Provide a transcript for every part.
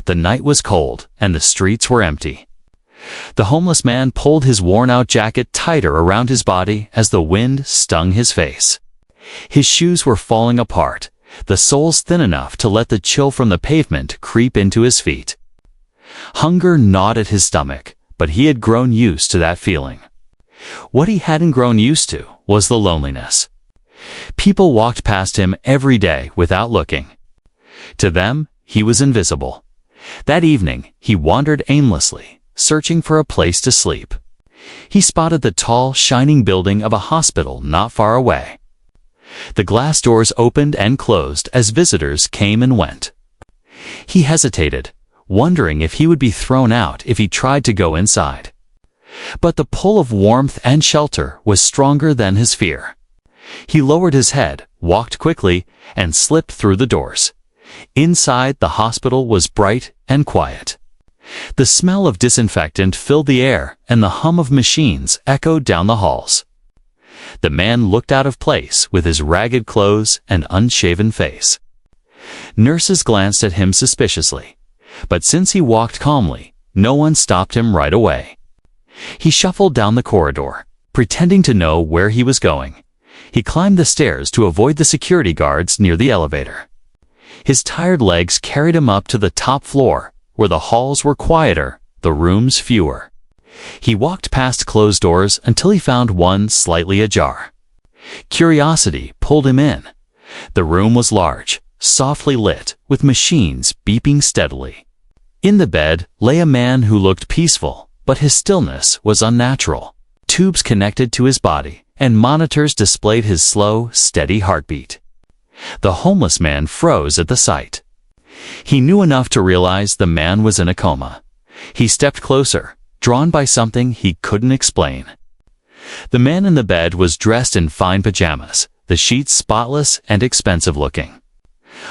The night was cold, and the streets were empty. The homeless man pulled his worn-out jacket tighter around his body as the wind stung his face. His shoes were falling apart, the soles thin enough to let the chill from the pavement creep into his feet. Hunger gnawed at his stomach, but he had grown used to that feeling. What he hadn't grown used to was the loneliness. People walked past him every day without looking. To them, he was invisible. That evening, he wandered aimlessly, searching for a place to sleep. He spotted the tall, shining building of a hospital not far away. The glass doors opened and closed as visitors came and went. He hesitated, wondering if he would be thrown out if he tried to go inside. But the pull of warmth and shelter was stronger than his fear. He lowered his head, walked quickly, and slipped through the doors. Inside, the hospital was bright and quiet. The smell of disinfectant filled the air, and the hum of machines echoed down the halls. The man looked out of place with his ragged clothes and unshaven face. Nurses glanced at him suspiciously, but since he walked calmly, no one stopped him right away. He shuffled down the corridor, pretending to know where he was going. He climbed the stairs to avoid the security guards near the elevator. His tired legs carried him up to the top floor, where the halls were quieter, the rooms fewer. He walked past closed doors until he found one slightly ajar. Curiosity pulled him in. The room was large, softly lit, with machines beeping steadily. In the bed lay a man who looked peaceful, but his stillness was unnatural. Tubes connected to his body, and monitors displayed his slow, steady heartbeat. The homeless man froze at the sight. He knew enough to realize the man was in a coma. He stepped closer, drawn by something he couldn't explain. The man in the bed was dressed in fine pajamas, the sheets spotless and expensive-looking.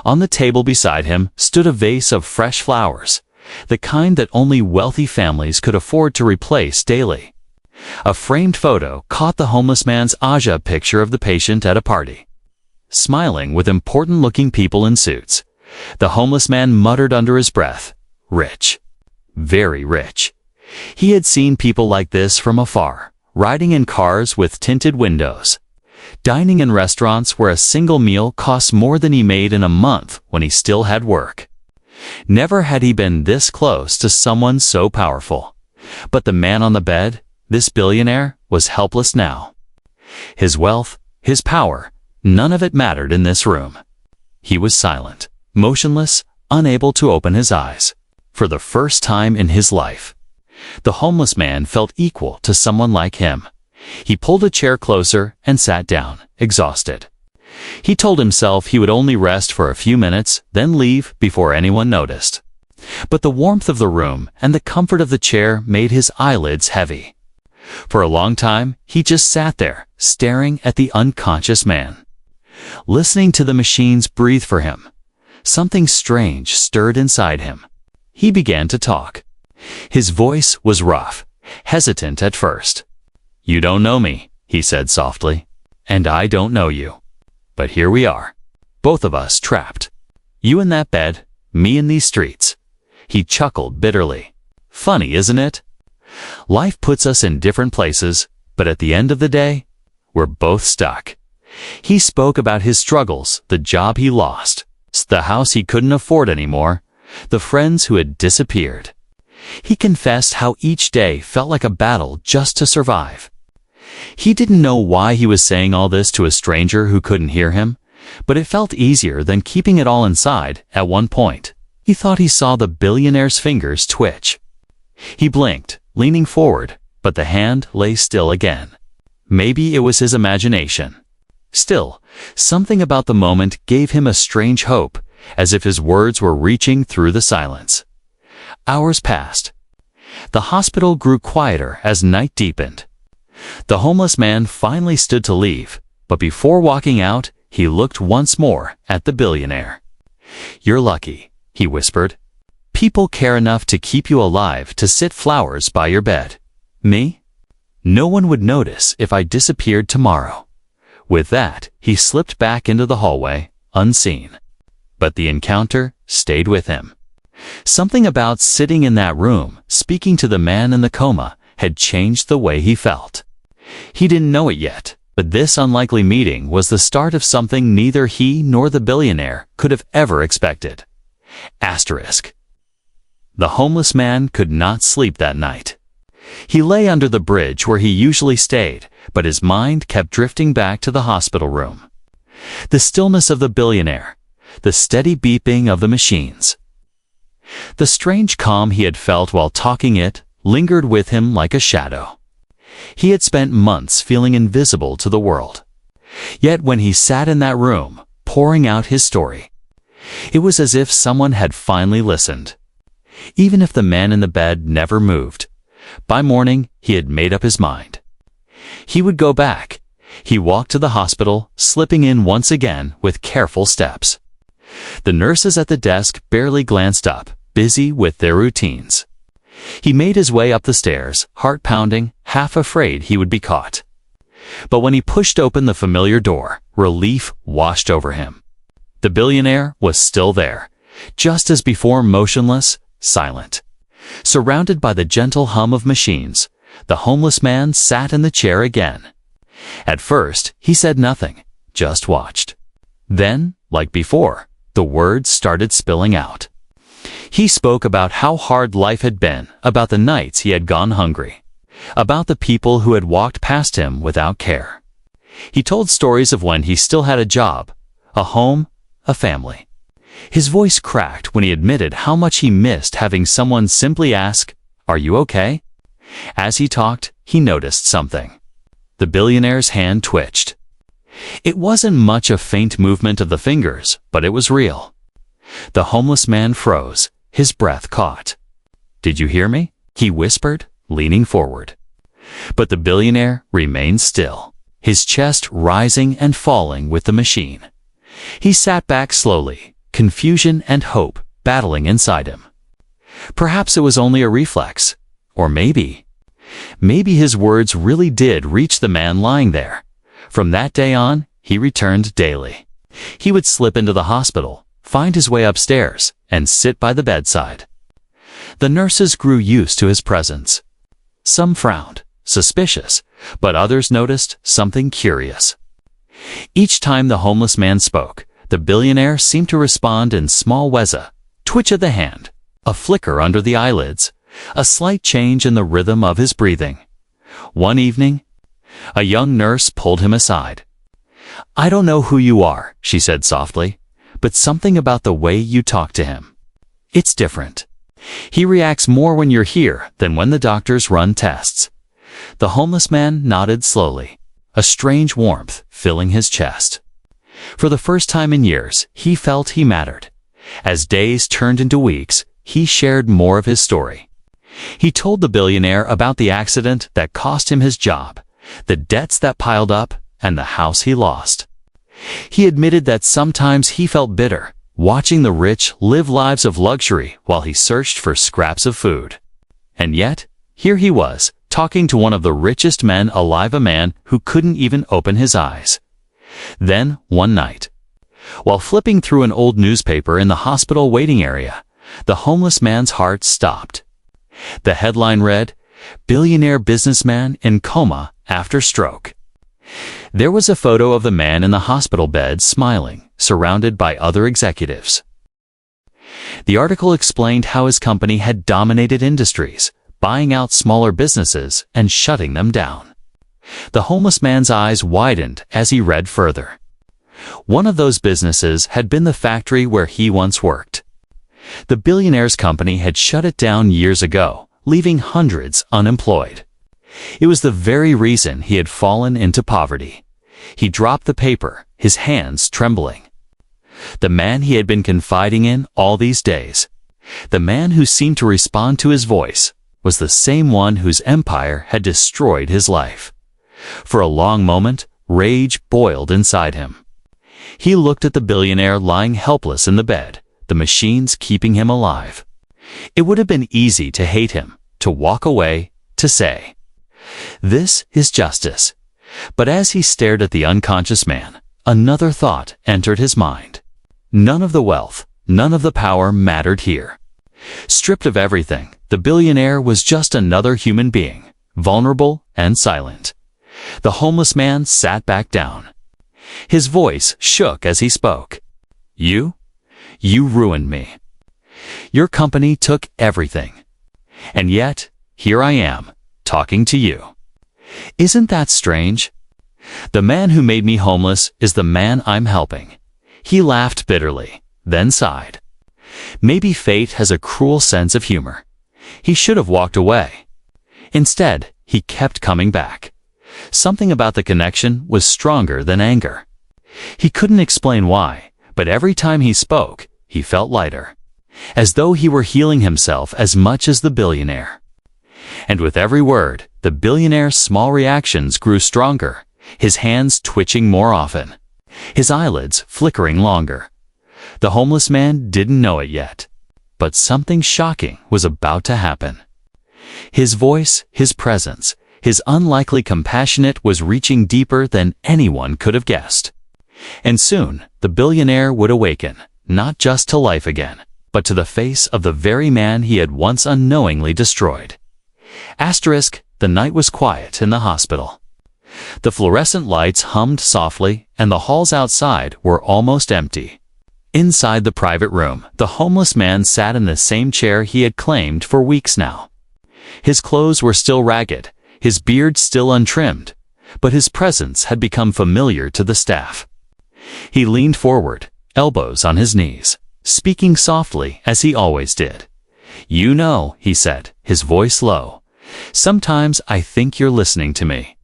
On the table beside him stood a vase of fresh flowers, the kind that only wealthy families could afford to replace daily. A framed photo caught the homeless man's Aja picture of the patient at a party. Smiling with important-looking people in suits, the homeless man muttered under his breath, "Rich. Very rich." He had seen people like this from afar, riding in cars with tinted windows, dining in restaurants where a single meal cost more than he made in a month when he still had work. Never had he been this close to someone so powerful. But the man on the bed, this billionaire, was helpless now. His wealth, his power, none of it mattered in this room. He was silent, motionless, unable to open his eyes. For the first time in his life, the homeless man felt equal to someone like him. He pulled a chair closer and sat down, exhausted. He told himself he would only rest for a few minutes, then leave before anyone noticed. But the warmth of the room and the comfort of the chair made his eyelids heavy. For a long time, he just sat there, staring at the unconscious man, listening to the machines breathe for him. Something strange stirred inside him. He began to talk. His voice was rough, hesitant at first. "You don't know me," he said softly, "and I don't know you. But here we are, both of us trapped. You in that bed, me in these streets." He chuckled bitterly. "Funny, isn't it? Life puts us in different places, but at the end of the day, we're both stuck." He spoke about his struggles, the job he lost, the house he couldn't afford anymore, the friends who had disappeared. He confessed how each day felt like a battle just to survive. He didn't know why he was saying all this to a stranger who couldn't hear him, but it felt easier than keeping it all inside. At one point, he thought he saw the billionaire's fingers twitch. He blinked, leaning forward, but the hand lay still again. Maybe it was his imagination. Still, something about the moment gave him a strange hope, as if his words were reaching through the silence. Hours passed. The hospital grew quieter as night deepened. The homeless man finally stood to leave, but before walking out, he looked once more at the billionaire. "You're lucky," he whispered. "People care enough to keep you alive to sit flowers by your bed. Me? No one would notice if I disappeared tomorrow." With that, he slipped back into the hallway, unseen. But the encounter stayed with him. Something about sitting in that room, speaking to the man in the coma, had changed the way he felt. He didn't know it yet, but this unlikely meeting was the start of something neither he nor the billionaire could have ever expected. Asterisk. The homeless man could not sleep that night. He lay under the bridge where he usually stayed, but his mind kept drifting back to the hospital room. The stillness of the billionaire, the steady beeping of the machines. The strange calm he had felt while talking it lingered with him like a shadow. He had spent months feeling invisible to the world. Yet when he sat in that room, pouring out his story, it was as if someone had finally listened. Even if the man in the bed never moved, by morning he had made up his mind. He would go back. He walked to the hospital, slipping in once again with careful steps. The nurses at the desk barely glanced up, busy with their routines. He made his way up the stairs, heart pounding, half afraid he would be caught. But when he pushed open the familiar door, relief washed over him. The billionaire was still there, just as before, motionless, silent. Surrounded by the gentle hum of machines, the homeless man sat in the chair again. At first, he said nothing, just watched. Then, like before, the words started spilling out. He spoke about how hard life had been, about the nights he had gone hungry, about the people who had walked past him without care. He told stories of when he still had a job, a home, a family. His voice cracked when he admitted how much he missed having someone simply ask, "Are you okay?" As he talked, he noticed something. The billionaire's hand twitched. It wasn't much a faint movement of the fingers, but it was real. The homeless man froze, his breath caught. "Did you hear me?" he whispered, leaning forward. But the billionaire remained still, his chest rising and falling with the machine. He sat back slowly, confusion and hope battling inside him. Perhaps it was only a reflex, or maybe his words really did reach the man lying there. From that day on, he returned daily. He would slip into the hospital, find his way upstairs, and sit by the bedside. The nurses grew used to his presence. Some frowned, suspicious, but others noticed something curious. Each time the homeless man spoke, the billionaire seemed to respond in small ways: a twitch of the hand, a flicker under the eyelids, a slight change in the rhythm of his breathing. One evening, a young nurse pulled him aside. "I don't know who you are," she said softly, "but something about the way you talk to him. It's different. He reacts more when you're here than when the doctors run tests." The homeless man nodded slowly, a strange warmth filling his chest. For the first time in years, he felt he mattered. As days turned into weeks, he shared more of his story. He told the billionaire about the accident that cost him his job, the debts that piled up, and the house he lost. He admitted that sometimes he felt bitter, watching the rich live lives of luxury while he searched for scraps of food. And yet, here he was, talking to one of the richest men alive, a man who couldn't even open his eyes. Then, one night, while flipping through an old newspaper in the hospital waiting area, the homeless man's heart stopped. The headline read, "Billionaire businessman in coma after stroke." There was a photo of the man in the hospital bed smiling, surrounded by other executives. The article explained how his company had dominated industries, buying out smaller businesses and shutting them down. The homeless man's eyes widened as he read further. One of those businesses had been the factory where he once worked. The billionaire's company had shut it down years ago, leaving hundreds unemployed. It was the very reason he had fallen into poverty. He dropped the paper, his hands trembling. The man he had been confiding in all these days, the man who seemed to respond to his voice, was the same one whose empire had destroyed his life. For a long moment, rage boiled inside him. He looked at the billionaire lying helpless in the bed, the machines keeping him alive. It would have been easy to hate him, to walk away, to say, "This is justice." But as he stared at the unconscious man, another thought entered his mind. None of the wealth, none of the power mattered here. Stripped of everything, the billionaire was just another human being, vulnerable and silent. The homeless man sat back down. His voice shook as he spoke. You ruined me. Your company took everything. And yet, here I am, talking to you. Isn't that strange? The man who made me homeless is the man I'm helping. He laughed bitterly, then sighed. Maybe fate has a cruel sense of humor. He should have walked away. Instead, he kept coming back. Something about the connection was stronger than anger. He couldn't explain why, but every time he spoke, he felt lighter, as though he were healing himself as much as the billionaire. And with every word, the billionaire's small reactions grew stronger, his hands twitching more often, his eyelids flickering longer. The homeless man didn't know it yet, but something shocking was about to happen. His voice, his presence, his unlikely compassionate was reaching deeper than anyone could have guessed. And soon, the billionaire would awaken, not just to life again, but to the face of the very man he had once unknowingly destroyed. The night was quiet in the hospital. The fluorescent lights hummed softly, and the halls outside were almost empty. Inside the private room, the homeless man sat in the same chair he had claimed for weeks now. His clothes were still ragged, his beard still untrimmed, but his presence had become familiar to the staff. He leaned forward, elbows on his knees, speaking softly as he always did. "You know," he said, his voice low, "sometimes I think you're listening to me.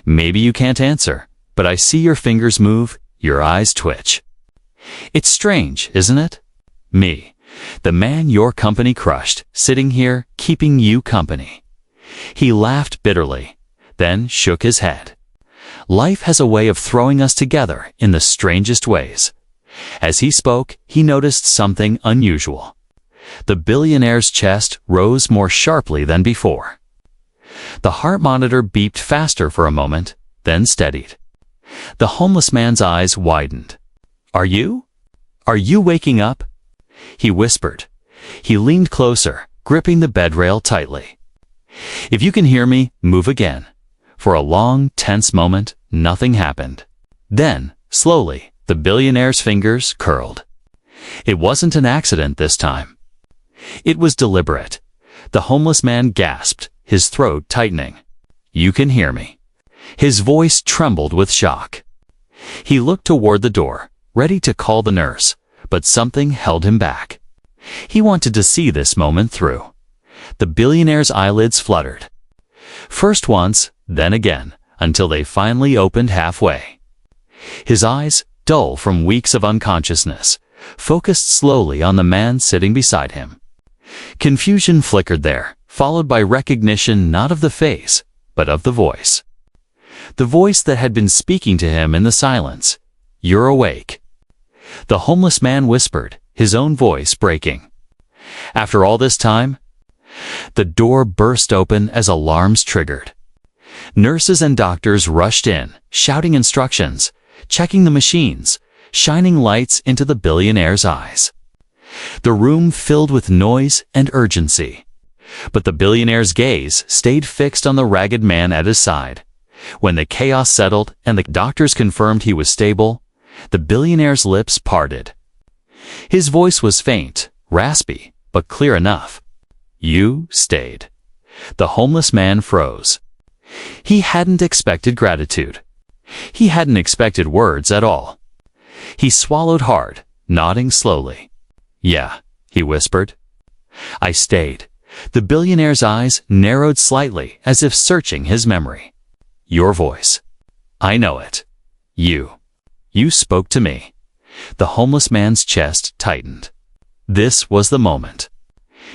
Maybe you can't answer, but I see your fingers move, your eyes twitch. It's strange, isn't it? Me, the man your company crushed, sitting here, keeping you company." He laughed bitterly, then shook his head. Life has a way of throwing us together in the strangest ways. As he spoke, he noticed something unusual. The billionaire's chest rose more sharply than before. The heart monitor beeped faster for a moment, then steadied. The homeless man's eyes widened. Are you waking up?" he whispered. He leaned closer, gripping the bedrail tightly. "If you can hear me, move again." For a long, tense moment, nothing happened. Then, slowly, the billionaire's fingers curled. It wasn't an accident this time. It was deliberate. The homeless man gasped, his throat tightening. "You can hear me." His voice trembled with shock. He looked toward the door, ready to call the nurse, but something held him back. He wanted to see this moment through. The billionaire's eyelids fluttered. First once, then again, until they finally opened halfway. His eyes, dull from weeks of unconsciousness, focused slowly on the man sitting beside him. Confusion flickered there, followed by recognition not of the face, but of the voice. The voice that had been speaking to him in the silence. "You're awake," the homeless man whispered, his own voice breaking. After all this time? The door burst open as alarms triggered. Nurses and doctors rushed in, shouting instructions, checking the machines, shining lights into the billionaire's eyes. The room filled with noise and urgency. But the billionaire's gaze stayed fixed on the ragged man at his side. When the chaos settled and the doctors confirmed he was stable, the billionaire's lips parted. His voice was faint, raspy, but clear enough. "You stayed." The homeless man froze. He hadn't expected gratitude. He hadn't expected words at all. He swallowed hard, nodding slowly. "Yeah," he whispered. "I stayed." The billionaire's eyes narrowed slightly as if searching his memory. "Your voice. I know it. You spoke to me." The homeless man's chest tightened. This was the moment.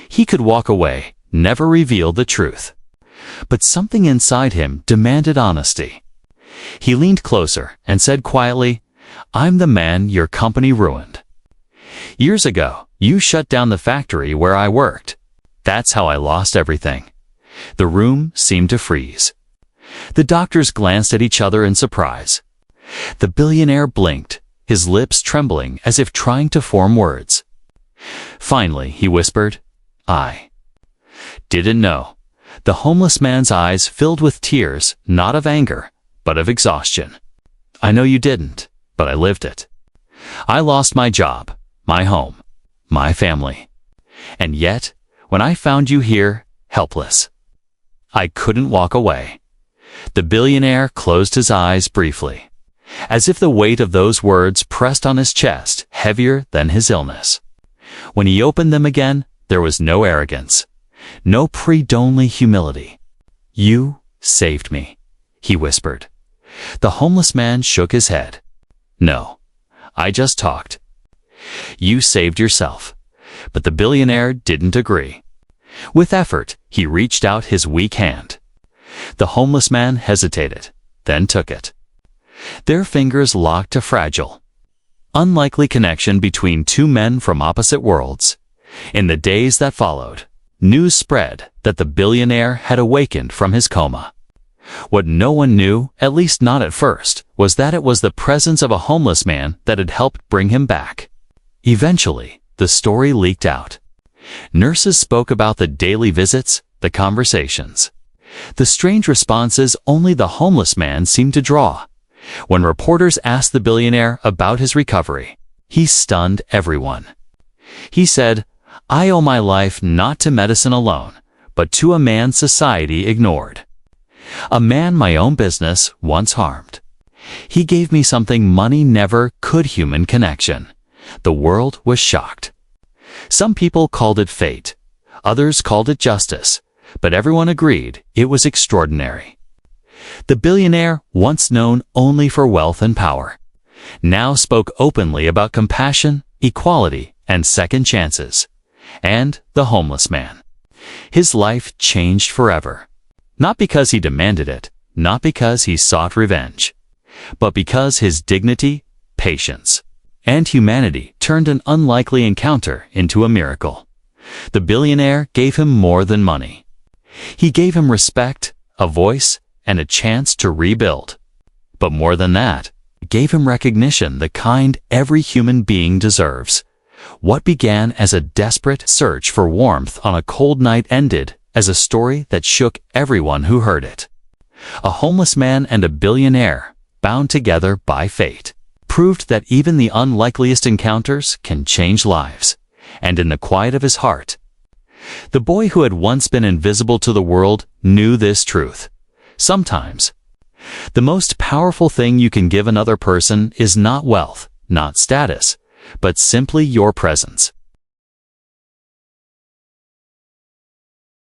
He could walk away, never reveal the truth. But something inside him demanded honesty. He leaned closer and said quietly, "I'm the man your company ruined. Years ago, you shut down the factory where I worked. That's how I lost everything." The room seemed to freeze. The doctors glanced at each other in surprise. The billionaire blinked, his lips trembling as if trying to form words. Finally, he whispered, "I didn't know." The homeless man's eyes filled with tears, not of anger, but of exhaustion. "I know you didn't, but I lived it. I lost my job, my home, my family. And yet, when I found you here, helpless, I couldn't walk away." The billionaire closed his eyes briefly, as if the weight of those words pressed on his chest heavier than his illness. When he opened them again, there was no arrogance, no pre-only humility. "You saved me," he whispered. The homeless man shook his head. "No, I just talked. You saved yourself." But the billionaire didn't agree. With effort, he reached out his weak hand. The homeless man hesitated, then took it. Their fingers locked a fragile, unlikely connection between two men from opposite worlds. In the days that followed, news spread that the billionaire had awakened from his coma. What no one knew, at least not at first, was that it was the presence of a homeless man that had helped bring him back. Eventually, the story leaked out. Nurses spoke about the daily visits, the conversations, the strange responses only the homeless man seemed to draw. When reporters asked the billionaire about his recovery, he stunned everyone. He said, "I owe my life not to medicine alone, but to a man society ignored. A man my own business once harmed. He gave me something money never could, human connection." The world was shocked. Some people called it fate. Others called it justice. But everyone agreed it was extraordinary. The billionaire, once known only for wealth and power, now spoke openly about compassion, equality, and second chances. And the homeless man. His life changed forever. Not because he demanded it, not because he sought revenge, but because his dignity, patience, and humanity turned an unlikely encounter into a miracle. The billionaire gave him more than money. He gave him respect, a voice, and a chance to rebuild. But more than that, gave him recognition, the kind every human being deserves. What began as a desperate search for warmth on a cold night ended as a story that shook everyone who heard it. A homeless man and a billionaire, bound together by fate, proved that even the unlikeliest encounters can change lives. And in the quiet of his heart, the boy who had once been invisible to the world knew this truth. Sometimes, the most powerful thing you can give another person is not wealth, not status, but simply your presence.